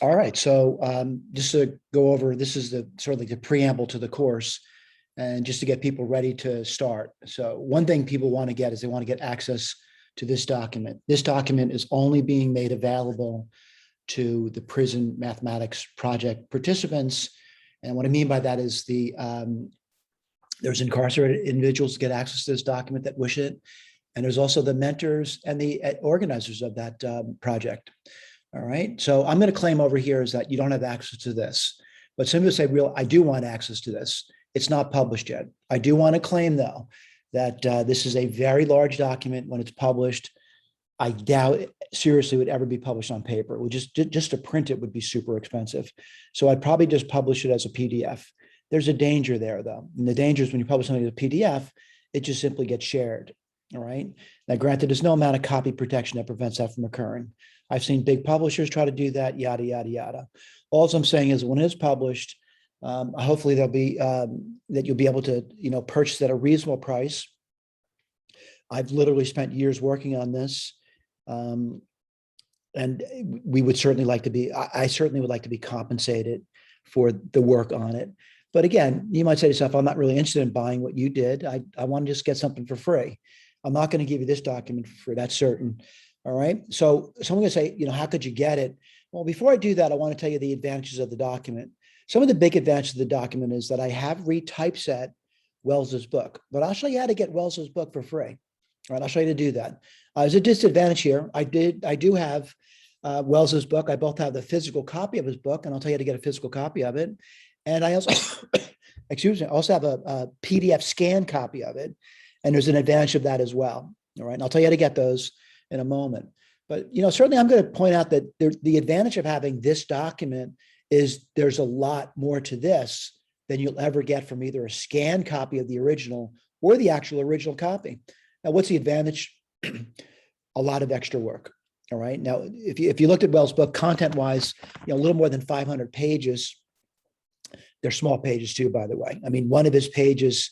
All right, so just to go over, this is the sort of like the preamble to the course, and just to get people ready to start. So one thing people want to get is they want to get access to this document. This document is only being made available to the prison mathematics project participants. And what I mean by that is there's incarcerated individuals get access to this document that wish it. And there's also the mentors and the organizers of that project. All right. So I'm going to claim over here is that you don't have access to this. But some people say, I do want access to this. It's not published yet. I do want to claim, though, that this is a very large document. When it's published, I doubt it seriously would ever be published on paper. It would just to print it would be super expensive. So I'd probably just publish it as a PDF. There's a danger there, though. And the danger is when you publish something as a PDF, it just simply gets shared. All right. Now, granted, there's no amount of copy protection that prevents that from occurring. I've seen big publishers try to do that, yada, yada, yada. All I'm saying is when it's published, hopefully there'll be that you'll be able to, purchase at a reasonable price. I've literally spent years working on this. And we would certainly like to be, I certainly would like to be compensated for the work on it. But again, you might say to yourself, I'm not really interested in buying what you did. I want to just get something for free. I'm not going to give you this document for free, that's certain. All right. So I'm going to say, how could you get it? Well, before I do that, I want to tell you the advantages of the document. Some of the big advantages of the document is that I have retypeset Wells's book, but I'll show you how to get Wells's book for free. All right. I'll show you how to do that. There's a disadvantage here. I do have Wells's book. I both have the physical copy of his book, and I'll tell you how to get a physical copy of it. And I also, also have a PDF scan copy of it. And there's an advantage of that as well. All right. And I'll tell you how to get those in a moment. But, certainly I'm going to point out that the advantage of having this document is there's a lot more to this than you'll ever get from either a scanned copy of the original or the actual original copy. Now, what's the advantage? A lot of extra work. All right. Now, if you looked at Wells' book, content-wise, a little more than 500 pages. They're small pages too, by the way. I mean, one of his pages,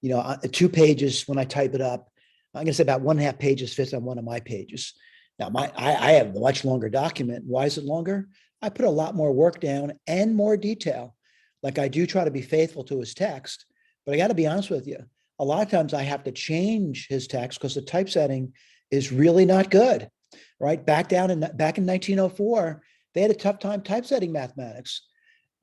2 pages when I type it up, I'm going to say about 1.5 pages fits on one of my pages. Now, I have a much longer document. Why is it longer? I put a lot more work down and more detail. Like I do try to be faithful to his text, but I got to be honest with you. A lot of times I have to change his text because the typesetting is really not good, right? Back in 1904, they had a tough time typesetting mathematics.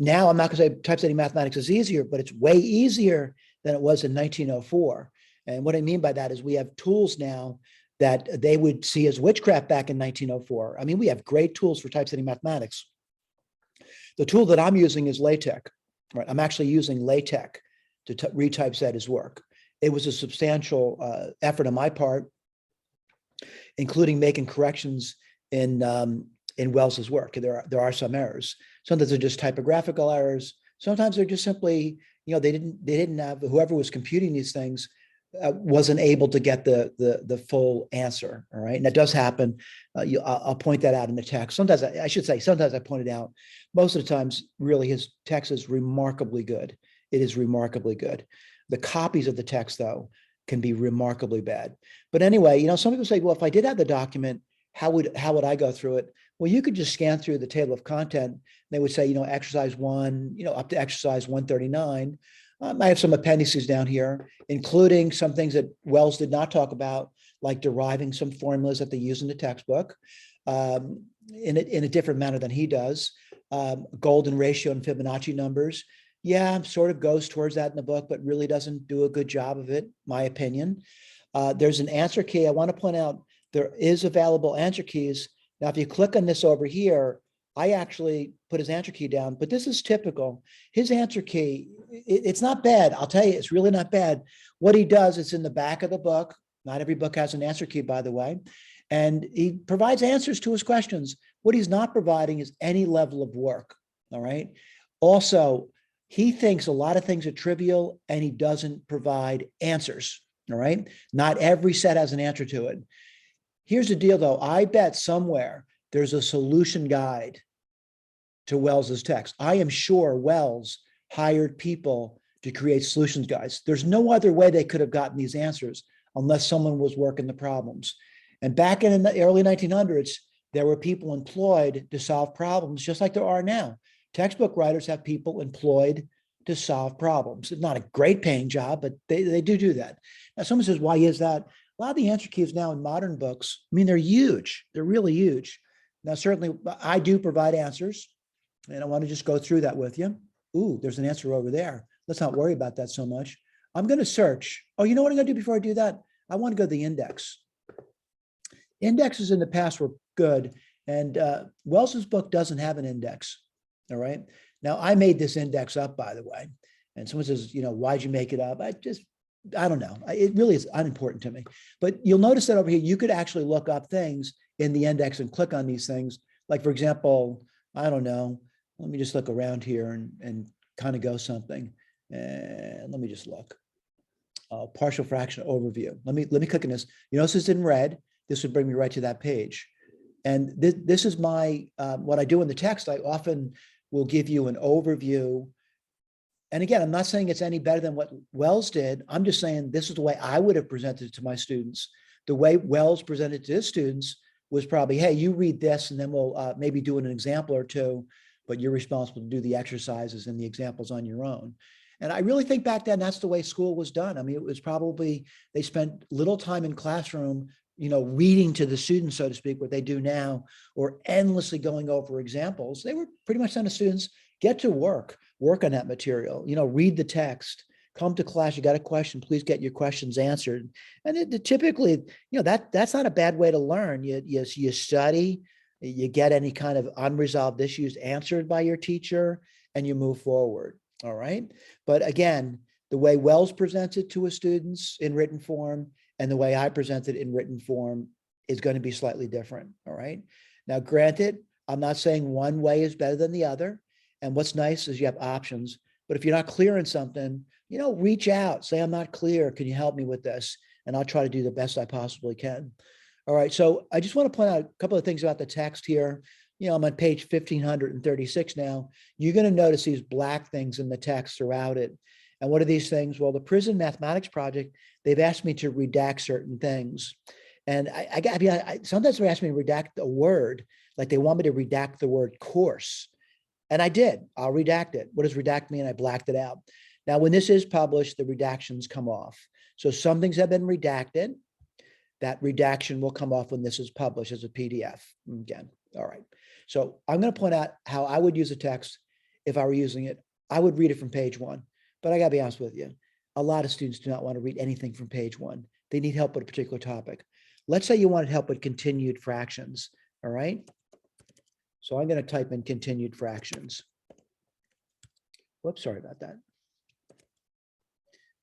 Now, I'm not going to say typesetting mathematics is easier, but it's way easier than it was in 1904. And what I mean by that is we have tools now that they would see as witchcraft back in 1904. I mean, we have great tools for typesetting mathematics. The tool that I'm using is LaTeX, right? I'm actually using LaTeX to retypeset his work. It was a substantial effort on my part, including making corrections in Wells's work. There are some errors. Sometimes they're just typographical errors. Sometimes they're just simply, they didn't have, whoever was computing these things wasn't able to get the full answer. All right. And that does happen. I'll point that out in the text. Sometimes sometimes I point it out. Most of the times, really, his text is remarkably good. It is remarkably good. The copies of the text, though, can be remarkably bad. But anyway, some people say, well, if I did have the document, how would I go through it? Well, you could just scan through the table of content. They would say, exercise 1, up to exercise 139. I have some appendices down here, including some things that Wells did not talk about, like deriving some formulas that they use in the textbook in a different manner than he does. Golden ratio and Fibonacci numbers. Yeah, sort of goes towards that in the book, but really doesn't do a good job of it, my opinion. There's an answer key. I want to point out there is available answer keys. Now, if you click on this over here, I actually put his answer key down, but this is typical. His answer key, it's not bad. I'll tell you, it's really not bad. What he does, it's in the back of the book. Not every book has an answer key, by the way. And he provides answers to his questions. What he's not providing is any level of work, all right? Also, he thinks a lot of things are trivial and he doesn't provide answers, all right? Not every set has an answer to it. Here's the deal, though. I bet somewhere there's a solution guide to Wells's text. I am sure Wells hired people to create solutions guides. There's no other way they could have gotten these answers unless someone was working the problems. And back in the early 1900s, there were people employed to solve problems just like there are now. Textbook writers have people employed to solve problems. It's not a great paying job, but they do that. Now, someone says, why is that? A lot of the answer keys now in modern books, I mean, they're huge. They're really huge. Now, certainly, I do provide answers, and I want to just go through that with you. Ooh, there's an answer over there. Let's not worry about that so much. I'm going to search. Oh, you know what I'm going to do before I do that? I want to go to the index. Indexes in the past were good, and Wells's book doesn't have an index. All right. Now, I made this index up, by the way. And someone says, you know, why'd you make it up? I don't know. It really is unimportant to me. But you'll notice that over here, you could actually look up things in the index and click on these things. Like, for example, I don't know. Let me just look around here and kind of go something. And let me just look. Partial fraction overview. Let me click on this. You notice it's in red. This would bring me right to that page. And this is my, what I do in the text. I often will give you an overview. And again, I'm not saying it's any better than what Wells did. I'm just saying this is the way I would have presented it to my students. The way Wells presented to his students was probably, hey, you read this, and then we'll maybe do an example or two, but you're responsible to do the exercises and the examples on your own. And I really think back then, that's the way school was done. I mean, it was probably, they spent little time in classroom, you know, reading to the students, so to speak, what they do now, or endlessly going over examples. They were pretty much telling the students, get to work on that material, you know, read the text, come to class, you got a question, please get your questions answered. And it typically, you know, that's not a bad way to learn. You study, you get any kind of unresolved issues answered by your teacher, and you move forward. All right. But again, the way Wells presents it to his students in written form and the way I present it in written form is going to be slightly different. All right. Now, granted, I'm not saying one way is better than the other. And what's nice is you have options. But if you're not clear in something, you know, reach out, say, I'm not clear. Can you help me with this? And I'll try to do the best I possibly can. All right. So I just want to point out a couple of things about the text here. You know, I'm on page 1536 now. You're going to notice these black things in the text throughout it. And what are these things? Well, the prison mathematics project, they've asked me to redact certain things. And I sometimes they ask me to redact a word, like they want me to redact the word course. And I did. I'll redact it. What does redact mean? I blacked it out. Now, when this is published, the redactions come off. So some things have been redacted. That redaction will come off when this is published as a PDF. Again, all right. So I'm going to point out how I would use a text if I were using it. I would read it from page 1. But I got to be honest with you. A lot of students do not want to read anything from page 1. They need help with a particular topic. Let's say you wanted help with continued fractions. All right. So I'm going to type in continued fractions. Whoops, sorry about that.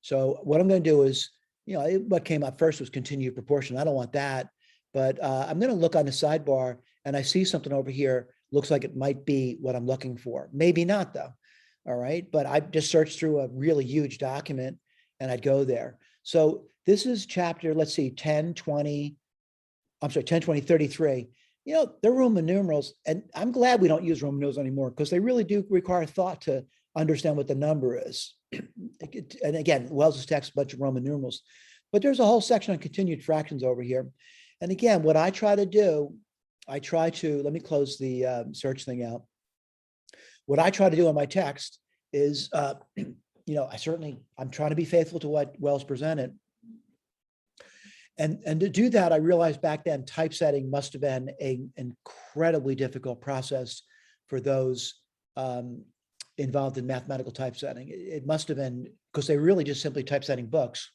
So what I'm going to do is, you know, what came up first was continued proportion. I don't want that, but I'm going to look on the sidebar and I see something over here. Looks like it might be what I'm looking for. Maybe not though. All right. But I just searched through a really huge document and I'd go there. So this is chapter, let's see, 10, 20, 33. You know, they're Roman numerals, and I'm glad we don't use Roman numerals anymore because they really do require thought to understand what the number is. And again, Wells's text, a bunch of Roman numerals, but there's a whole section on continued fractions over here. And again, what I try to do, let me close the search thing out. What I try to do in my text is, you know, I'm trying to be faithful to what Wells presented. And to do that, I realized back then typesetting must have been an incredibly difficult process for those involved in mathematical typesetting. It must have been because they really just simply typesetting books.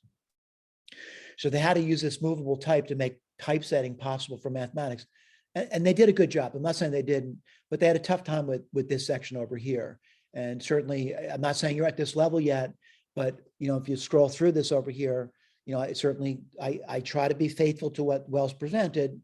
So they had to use this movable type to make typesetting possible for mathematics. And they did a good job. I'm not saying they didn't, but they had a tough time with this section over here. And certainly, I'm not saying you're at this level yet, but you know, if you scroll through this over here, you know, I try to be faithful to what Wells presented,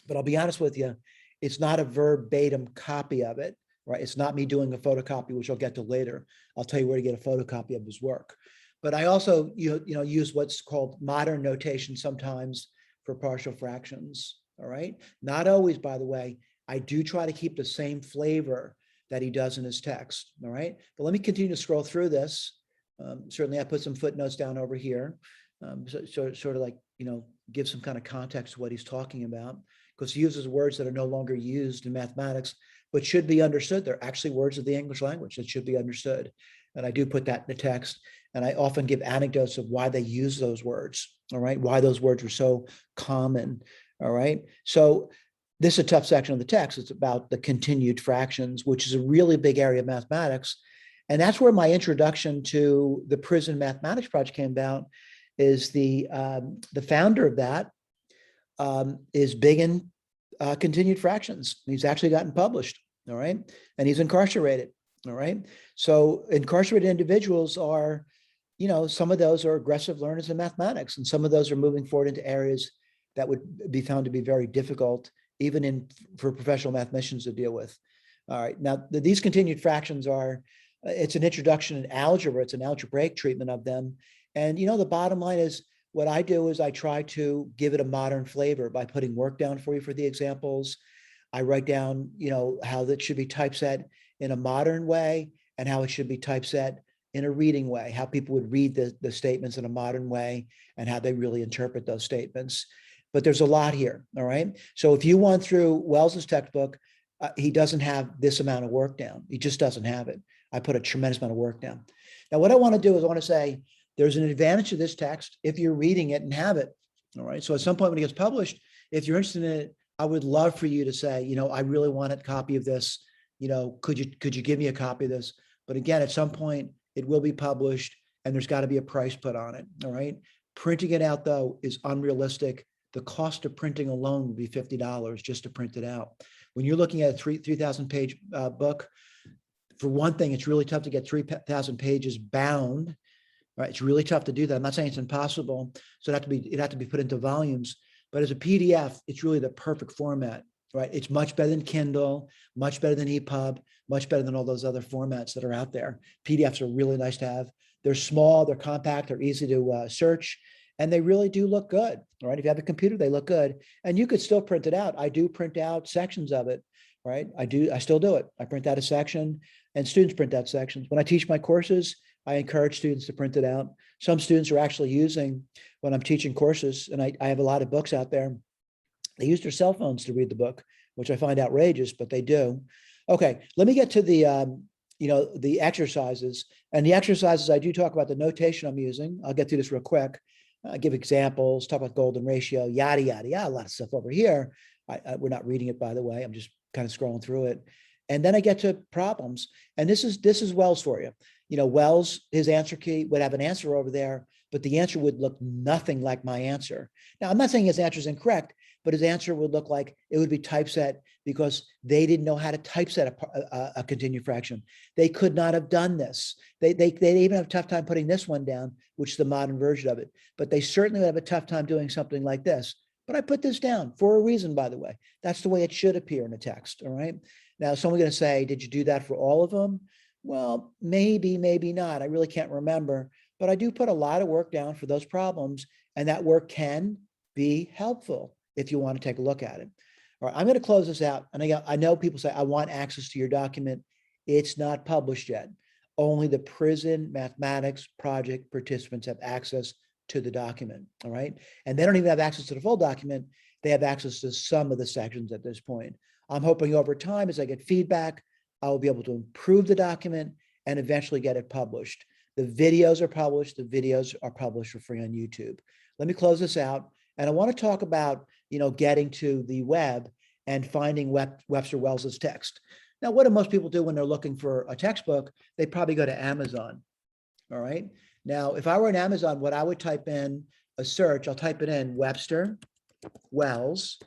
but I'll be honest with you, it's not a verbatim copy of it, right? It's not me doing a photocopy, which I'll get to later. I'll tell you where to get a photocopy of his work. But I also, you know, use what's called modern notation sometimes for partial fractions, all right? Not always, by the way. I do try to keep the same flavor that he does in his text, all right? But let me continue to scroll through this. Certainly I put some footnotes down over here. So sort of like, give some kind of context to what he's talking about, because he uses words that are no longer used in mathematics, but should be understood. They're actually words of the English language that should be understood. And I do put that in the text. And I often give anecdotes of why they use those words, all right? Why those words were so common, all right? So this is a tough section of the text. It's about the continued fractions, which is a really big area of mathematics. And that's where my introduction to the Prison Mathematics Project came about, is the founder of that is big in continued fractions. He's actually gotten published, all right? And he's incarcerated, all right? So incarcerated individuals are, some of those are aggressive learners in mathematics, and some of those are moving forward into areas that would be found to be very difficult, even for professional mathematicians to deal with. All right, now these continued fractions it's an introduction in algebra. It's an algebraic treatment of them. And, the bottom line is, what I do is I try to give it a modern flavor by putting work down for you for the examples. I write down, how that should be typeset in a modern way and how it should be typeset in a reading way, how people would read the statements in a modern way and how they really interpret those statements. But there's a lot here, all right? So if you went through Wells's textbook, he doesn't have this amount of work down. He just doesn't have it. I put a tremendous amount of work down. Now, what I want to do is I want to say there's an advantage to this text if you're reading it and have it, all right? So at some point when it gets published, if you're interested in it, I would love for you to say, I really want a copy of this. Could you give me a copy of this? But again, at some point it will be published and there's got to be a price put on it, all right? Printing it out though is unrealistic. The cost of printing alone would be $50 just to print it out. When you're looking at a 3,000 page book, for one thing, it's really tough to get 3,000 pages bound, right? It's really tough to do that. I'm not saying it's impossible. So it'd have to be put into volumes, but as a PDF, it's really the perfect format, right? It's much better than Kindle, much better than epub, much better than all those other formats that are out there. PDFs are really nice to have. They're small, they're compact, they're easy to search, and they really do look good, right? If you have a computer, they look good, and you could still print it out. I do print out sections of it, right? I still do it. I print out a section, and students print out sections. When I teach my courses, I encourage students to print it out. Some students are actually using, when I'm teaching courses, and I have a lot of books out there, they use their cell phones to read the book, which I find outrageous, but they do. Okay, let me get to the exercises. And the exercises, I do talk about the notation I'm using. I'll get through this real quick. Give examples, talk about golden ratio, yada, yada, yada, a lot of stuff over here. We're not reading it, by the way. I'm just kind of scrolling through it. And then I get to problems. And this is Wells for you. Wells, his answer key would have an answer over there, but the answer would look nothing like my answer. Now, I'm not saying his answer is incorrect, but his answer would look like it would be typeset because they didn't know how to typeset a continued fraction. They could not have done this. They even have a tough time putting this one down, which is the modern version of it. But they certainly would have a tough time doing something like this. But I put this down for a reason, by the way. That's the way it should appear in a text, all right? Now, someone's going to say, did you do that for all of them? Well, maybe, maybe not. I really can't remember. But I do put a lot of work down for those problems, and that work can be helpful if you want to take a look at it. All right, I'm going to close this out. And I know people say, I want access to your document. It's not published yet. Only the Prison Mathematics Project participants have access to the document, all right? And they don't even have access to the full document. They have access to some of the sections at this point. I'm hoping over time, as I get feedback, I will be able to improve the document and eventually get it published. The videos are published. The videos are published for free on YouTube. Let me close this out. And I want to talk about, getting to the web and finding Webster Wells's text. Now, what do most people do when they're looking for a textbook? They probably go to Amazon, all right? Now, if I were in Amazon, what I would type in a search, I'll type it in Webster Wells.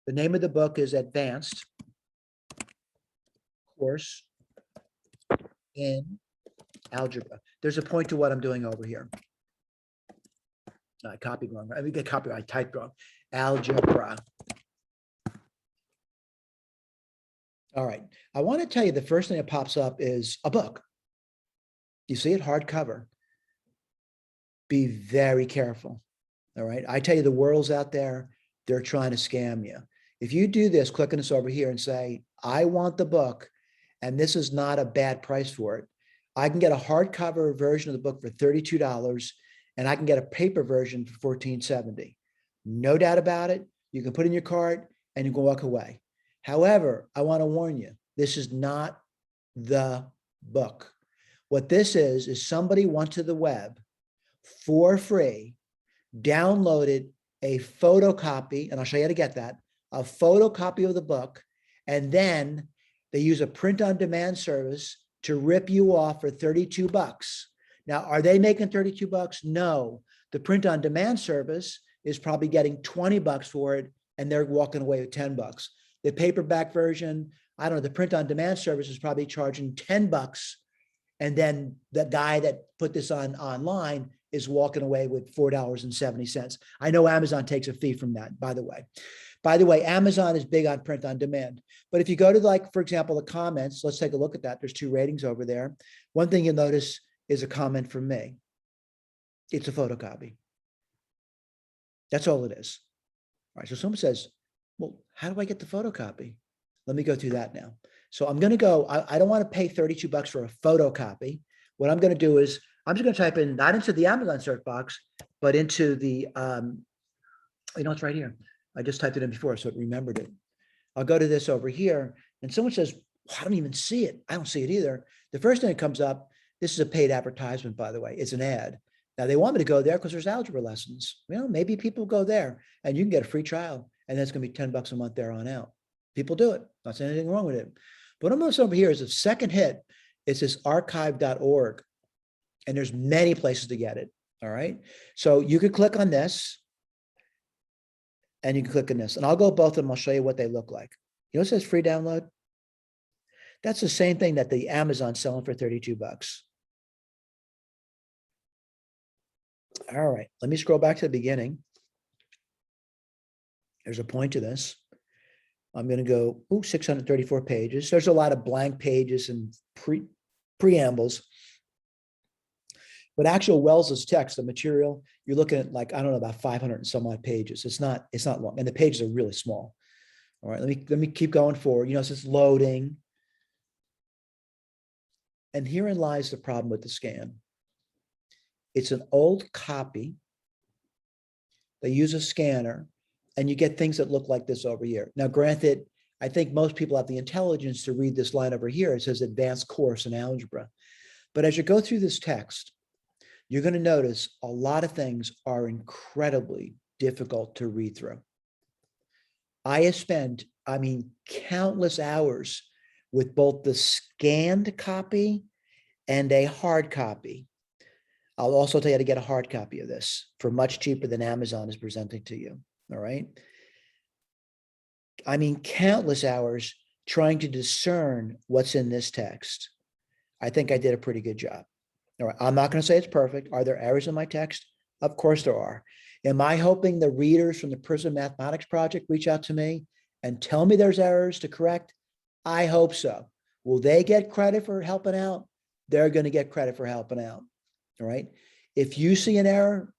The name of the book is Advanced Course in Algebra. There's a point to what I'm doing over here. I copied wrong. I get copyright. I typed wrong. Algebra. All right. I want to tell you the first thing that pops up is a book. You see it, hardcover. Be very careful. All right. I tell you, the world's out there. They're trying to scam you. If you do this, click on this over here and say, I want the book, and this is not a bad price for it. I can get a hardcover version of the book for $32. and I can get a paper version for $14.70. No doubt about it. You can put in your cart and you can walk away. However, I want to warn you, this is not the book. What this is somebody went to the web for free, downloaded a photocopy, and I'll show you how to get that, a photocopy of the book, and then they use a print-on-demand service to rip you off for $32. Now, are they making $32? No. The print-on-demand service is probably getting $20 for it, and they're walking away with $10. The paperback version, I don't know, the print-on-demand service is probably charging $10, and then the guy that put this on online is walking away with $4.70. I know Amazon takes a fee from that, by the way. By the way, Amazon is big on print on demand. But if you go to, like, for example, the comments, let's take a look at that. There's 2 ratings over there. One thing you'll notice is a comment from me. It's a photocopy. That's all it is. All right, so someone says, well, how do I get the photocopy? Let me go through that now. So I'm going to go, I don't want to pay $32 for a photocopy. What I'm going to do is I'm just going to type in, not into the Amazon search box, but into the, it's right here. I just typed it in before, so it remembered it. I'll go to this over here, and someone says, well, I don't even see it. I don't see it either. The first thing that comes up, this is a paid advertisement, by the way. It's an ad. Now, they want me to go there because there's algebra lessons. Maybe people go there, and you can get a free trial, and that's going to be $10 a month there on out. People do it. Not saying anything wrong with it. But I'm also over here is a second hit. It's this archive.org, and there's many places to get it. All right. So you could click on this, and you can click on this, and I'll go both of them. I'll show you what they look like. You know, it says free download. That's the same thing that the Amazon's selling for $32. All right, let me scroll back to the beginning. There's a point to this. I'm going to go, 634 pages. There's a lot of blank pages and preambles. But actual Wells's text, the material, you're looking at, like, I don't know, about 500 and some odd pages. It's not long, and the pages are really small. All right, let me keep going forward. You know, it's loading. And herein lies the problem with the scan. It's an old copy. They use a scanner, and you get things that look like this over here. Now, granted, I think most people have the intelligence to read this line over here. It says Advanced Course in Algebra. But as you go through this text, you're going to notice a lot of things are incredibly difficult to read through. I have spent, countless hours with both the scanned copy and a hard copy. I'll also tell you how to get a hard copy of this for much cheaper than Amazon is presenting to you. All right. Countless hours trying to discern what's in this text. I think I did a pretty good job. All right. I'm not going to say it's perfect. Are there errors in my text? Of course there are. Am I hoping the readers from the Prism Mathematics Project reach out to me and tell me there's errors to correct? I hope so. Will they get credit for helping out? They're going to get credit for helping out. All right. If you see an error,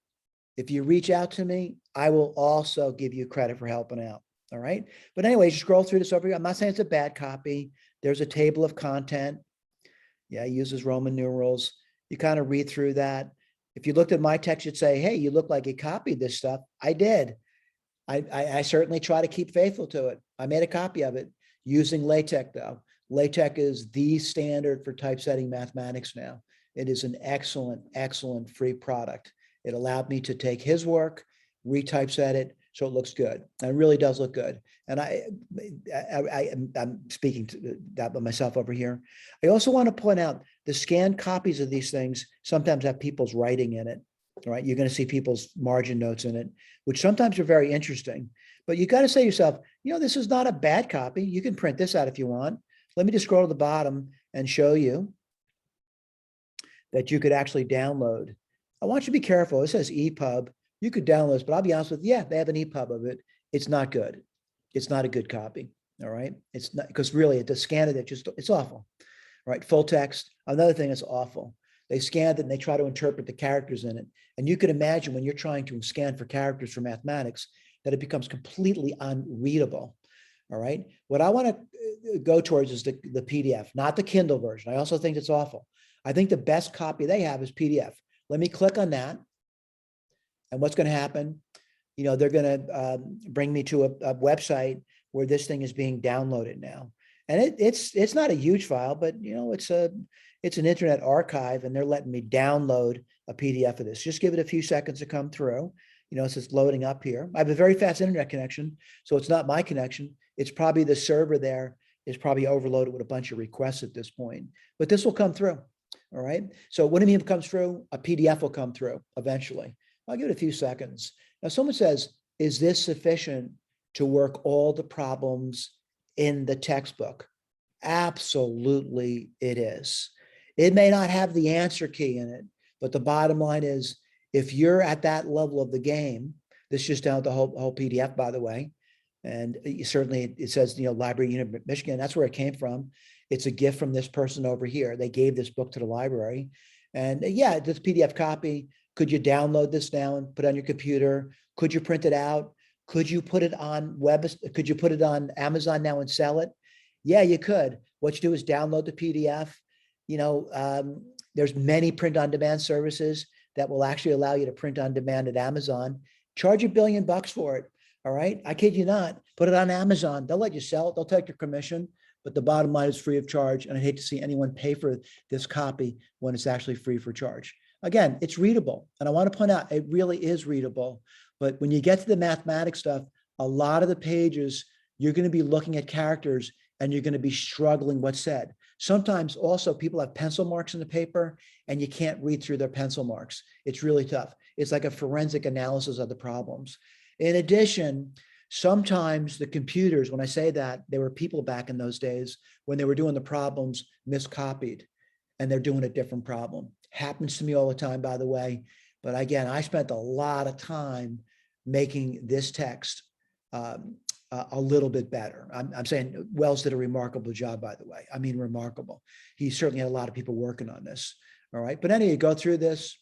if you reach out to me, I will also give you credit for helping out. All right. But anyway, you scroll through this over here. I'm not saying it's a bad copy. There's a table of content. Yeah, it uses Roman numerals. You kind of read through that. If you looked at my text, you'd say, hey, you look like you copied this stuff. I did. I certainly try to keep faithful to it. I made a copy of it using LaTeX, though. LaTeX is the standard for typesetting mathematics now. It is an excellent, excellent free product. It allowed me to take his work, retypeset it, so it looks good. And it really does look good. And I'm speaking to that by myself over here. I also want to point out the scanned copies of these things sometimes have people's writing in it. All right, you're going to see people's margin notes in it, which sometimes are very interesting. But you got to say to yourself, this is not a bad copy. You can print this out if you want. Let me just scroll to the bottom and show you that you could actually download. I want you to be careful. It says EPUB. You could download this, but I'll be honest with you, yeah, they have an EPUB of it. It's not good. It's not a good copy. All right. It's not, because really to scan it, it's awful. All right. Full text. Another thing that's awful. They scanned it and they try to interpret the characters in it. And you can imagine when you're trying to scan for characters for mathematics, that it becomes completely unreadable. All right. What I want to go towards is the PDF, not the Kindle version. I also think it's awful. I think the best copy they have is PDF. Let me click on that. And what's going to happen? They're going to bring me to a website where this thing is being downloaded now. And it's not a huge file, but it's an internet archive, and they're letting me download a PDF of this. Just give it a few seconds to come through. So it's loading up here. I have a very fast internet connection, so it's not my connection. It's probably the server there is probably overloaded with a bunch of requests at this point, but this will come through. All right. So what do you mean it comes through? A PDF will come through eventually. I'll give it a few seconds. Now, someone says, is this sufficient to work all the problems in the textbook? Absolutely, it is. It may not have the answer key in it, but the bottom line is, if you're at that level of the game, this is just down the whole PDF, by the way. And certainly it says, Library Unit of Michigan. That's where it came from. It's a gift from this person over here. They gave this book to the library. And yeah, this PDF copy, could you download this down, put it on your computer? Could you print it out? Could you put it on could you put it on Amazon now and sell it? Yeah, you could. What you do is download the PDF. There's many print on demand services that will actually allow you to print on demand at Amazon. Charge $1 billion for it. All right. I kid you not. Put it on Amazon. They'll let you sell it. They'll take your commission, but the bottom line is free of charge. And I hate to see anyone pay for this copy when it's actually free for charge. Again, it's readable. And I want to point out, it really is readable. But when you get to the mathematics stuff, a lot of the pages, you're going to be looking at characters and you're going to be struggling what's said. Sometimes also people have pencil marks in the paper and you can't read through their pencil marks. It's really tough. It's like a forensic analysis of the problems. In addition, sometimes the computers, when I say that, there were people back in those days when they were doing the problems miscopied and they're doing a different problem. Happens to me all the time, by the way. But again, I spent a lot of time making this text a little bit better. I'm saying Wells did a remarkable job, by the way. I mean, remarkable. He certainly had a lot of people working on this. All right. But anyway, you go through this,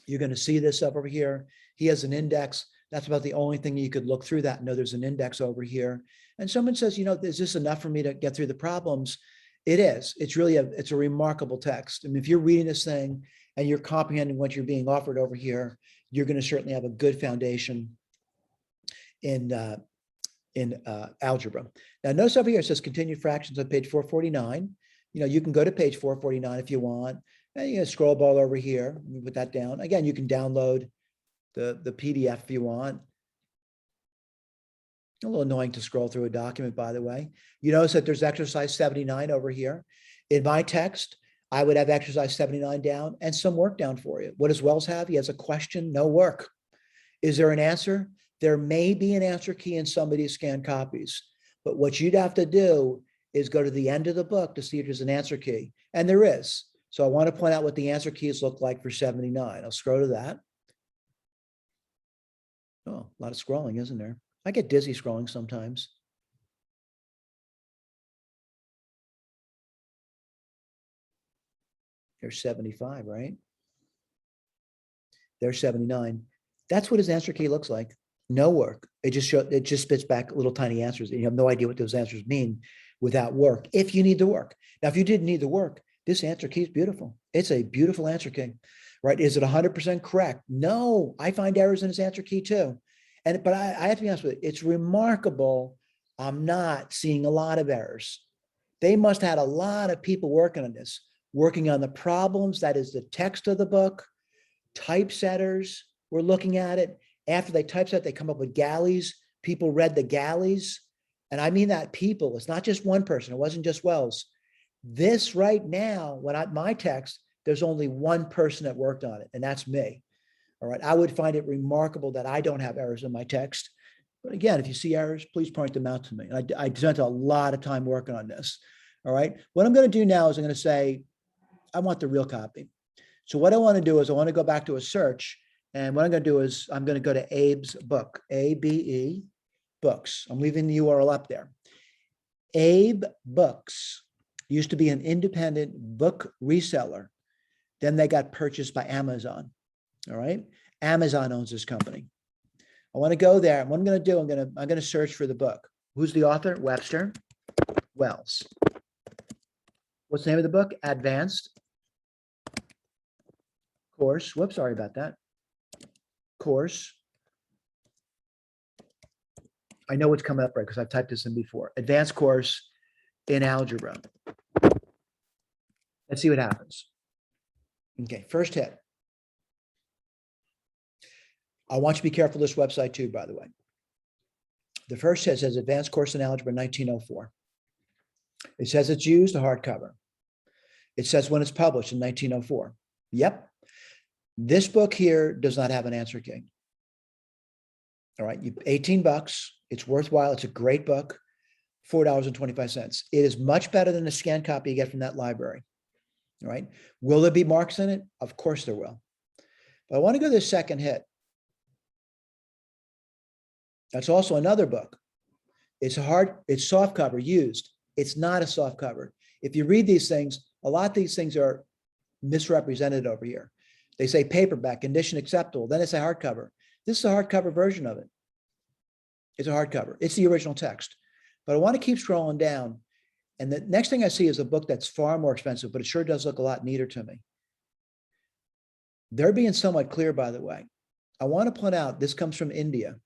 you're going to see this up over here. He has an index. That's about the only thing you could look through that. No, there's an index over here. And someone says, is this enough for me to get through the problems? It is. It's really it's a remarkable text. I mean, if you're reading this thing and you're comprehending what you're being offered over here, you're going to certainly have a good foundation in algebra. Now, notice over here, it says continued fractions on page 449. You can go to page 449 if you want, and you can scroll ball over here. Let me put that down. Again, you can download the PDF if you want. A little annoying to scroll through a document, by the way. You notice that there's exercise 79 over here. In my text, I would have exercise 79 down and some work down for you. What does Wells have? He has a question, no work. Is there an answer? There may be an answer key in some of these scanned copies, but what you'd have to do is go to the end of the book to see if there's an answer key, and there is. So I want to point out what the answer keys look like for 79. I'll scroll to that. Oh, a lot of scrolling, isn't there? I get dizzy scrolling sometimes. There's 75, right? There's 79. That's what his answer key looks like. No work. It just spits back little tiny answers. You have no idea what those answers mean without work, if you need the work. Now, if you didn't need the work, this answer key is beautiful. It's a beautiful answer key, right? Is it 100% correct? No, I find errors in his answer key too. But I have to be honest with you, it's remarkable. I'm not seeing a lot of errors. They must have had a lot of people working on this, working on the problems. That is the text of the book. Typesetters were looking at it. After they typeset, they come up with galleys. People read the galleys. And I mean that people, it's not just one person. It wasn't just Wells. This right now, my text, there's only one person that worked on it, and that's me. All right. I would find it remarkable that I don't have errors in my text. But again, if you see errors, please point them out to me. I spent a lot of time working on this. All right. What I'm going to do now is I'm going to say, I want the real copy. So what I want to do is I want to go back to a search. And what I'm going to do is I'm going to go to Abe's book, ABE books. I'm leaving the URL up there. Abe Books used to be an independent book reseller. Then they got purchased by Amazon. All right. Amazon owns this company. I want to go there. What I'm going to do, I'm going to search for the book. Who's the author? Webster Wells. What's the name of the book? Advanced Course. Whoops, sorry about that. course. I know what's coming up right because I've typed this in before. Advanced course in algebra. Let's see what happens. Okay, first hit. I want you to be careful of this website too, by the way. The first hit says Advanced Course in Algebra 1904. It says it's used, a hardcover. It says when it's published in 1904. Yep. This book here does not have an answer key. All right, 18 bucks. It's worthwhile. It's a great book. $4.25. It is much better than the scanned copy you get from that library. All right. Will there be marks in it? Of course there will. But I want to go to the second hit. That's also another book. It's soft cover used. It's not a soft cover. If you read these things, a lot of these things are misrepresented over here. They say paperback, condition acceptable. Then it's a hardcover. This is a hardcover version of it. It's a hardcover. It's the original text. But I want to keep scrolling down. And the next thing I see is a book that's far more expensive, but it sure does look a lot neater to me. They're being somewhat clear, by the way. I want to point out this comes from India.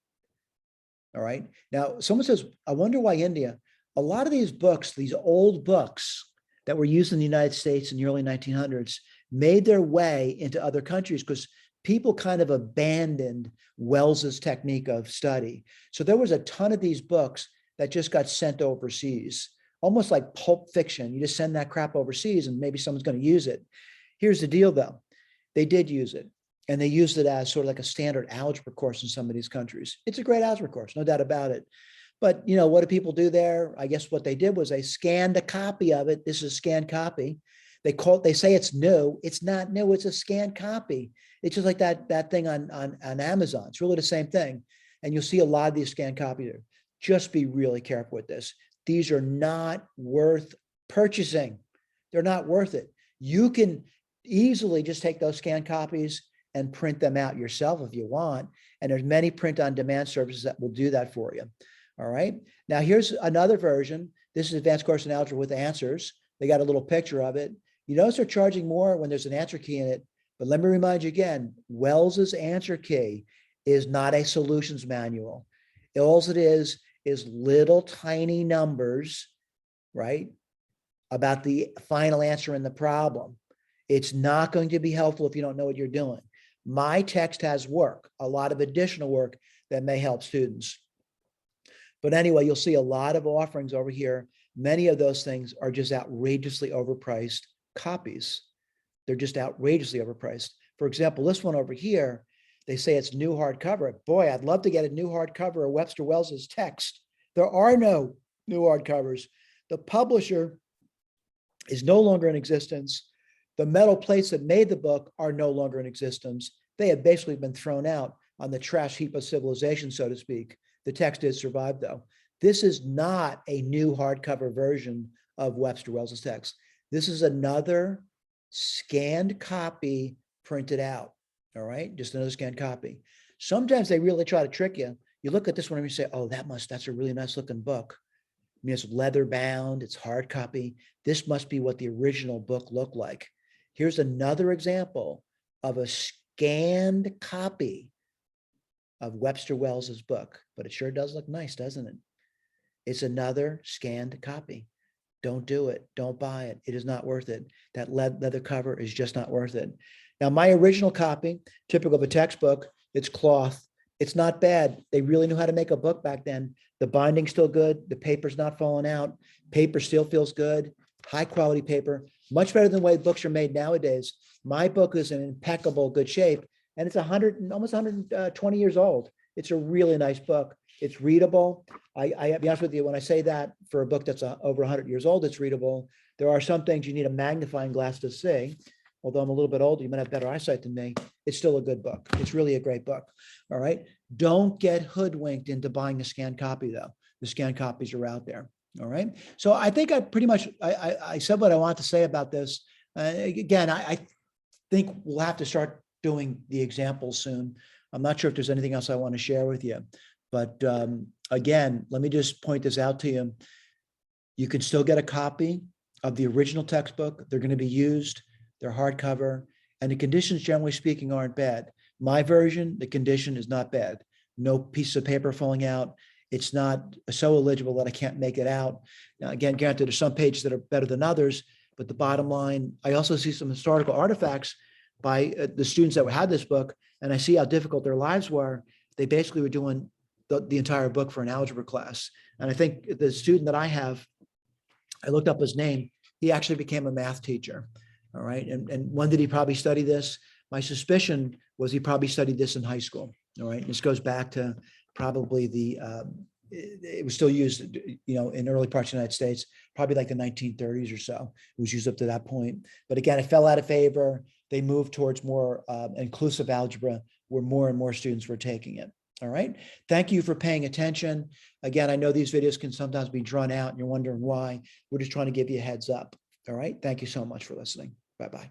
All right. Now, someone says, I wonder why India. A lot of these books, these old books that were used in the United States in the early 1900s, made their way into other countries because people kind of abandoned Wells's technique of study. So there was a ton of these books that just got sent overseas, almost like pulp fiction. You just send that crap overseas and maybe someone's going to use it. Here's the deal, though. They did use it. And they used it as sort of like a standard algebra course in some of these countries. It's a great algebra course, no doubt about it. But, you know, what do people do there? I guess what they did was they scanned a copy of it. This is a scanned copy. They say it's new. It's not new. It's a scanned copy. It's just like that thing on Amazon. It's really the same thing. And you'll see a lot of these scanned copies there. Just be really careful with this. These are not worth purchasing. They're not worth it. You can easily just take those scanned copies and print them out yourself if you want. And there's many print on demand services that will do that for you. All right. Now here's another version. This is Advanced Course in Algebra with answers. They got a little picture of it. You notice they're charging more when there's an answer key in it. But let me remind you again, Wells's answer key is not a solutions manual. All it is little tiny numbers, right, about the final answer in the problem. It's not going to be helpful if you don't know what you're doing. My text has work, a lot of additional work that may help students. But anyway, you'll see a lot of offerings over here. Many of those things are just outrageously overpriced copies. They're just outrageously overpriced. For example, this one over here, they say it's new hardcover. Boy, I'd love to get a new hardcover of Webster Wells's text. There are no new hardcovers. The publisher is no longer in existence. The metal plates that made the book are no longer in existence. They have basically been thrown out on the trash heap of civilization, so to speak. The text did survive, though. This is not a new hardcover version of Webster Wells's text. This is another scanned copy printed out. All right, just another scanned copy. Sometimes they really try to trick you. You look at this one and you say, oh, that's a really nice looking book. I mean, it's leather bound, it's hard copy. This must be what the original book looked like. Here's another example of a scanned copy of Webster Wells's book, but it sure does look nice, doesn't it? It's another scanned copy. Don't do it. Don't buy it. It is not worth it. That leather cover is just not worth it. Now, my original copy, typical of a textbook, it's cloth. It's not bad. They really knew how to make a book back then. The binding's still good. The paper's not falling out. Paper still feels good. High quality paper, much better than the way books are made nowadays. My book is in impeccable good shape, and it's almost 120 years old. It's a really nice book. It's readable. I be honest with you, when I say that for a book that's over 100 years old, it's readable. There are some things you need a magnifying glass to see. Although I'm a little bit older, you might have better eyesight than me. It's still a good book. It's really a great book. All right. Don't get hoodwinked into buying a scanned copy, though. The scanned copies are out there. All right. So I think I pretty much I said what I want to say about this. Again, I think we'll have to start doing the examples soon. I'm not sure if there's anything else I want to share with you, but again, let me just point this out to you. You can still get a copy of the original textbook. They're going to be used. They're hardcover, and the conditions, generally speaking, aren't bad. My version, the condition is not bad. No piece of paper falling out. It's not so illegible that I can't make it out. Now, again, granted, there's some pages that are better than others, but the bottom line, I also see some historical artifacts by the students that had this book, and I see how difficult their lives were. They basically were doing the entire book for an algebra class. And I think the student that I have, I looked up his name, he actually became a math teacher. All right. And when did he probably study this? My suspicion was he probably studied this in high school. All right. This goes back to probably it was still used, in early parts of the United States, probably like the 1930s or so. It was used up to that point. But again, it fell out of favor. They moved towards more inclusive algebra, where more and more students were taking it. All right. Thank you for paying attention. Again, I know these videos can sometimes be drawn out and you're wondering why. We're just trying to give you a heads up. All right. Thank you so much for listening. Bye-bye.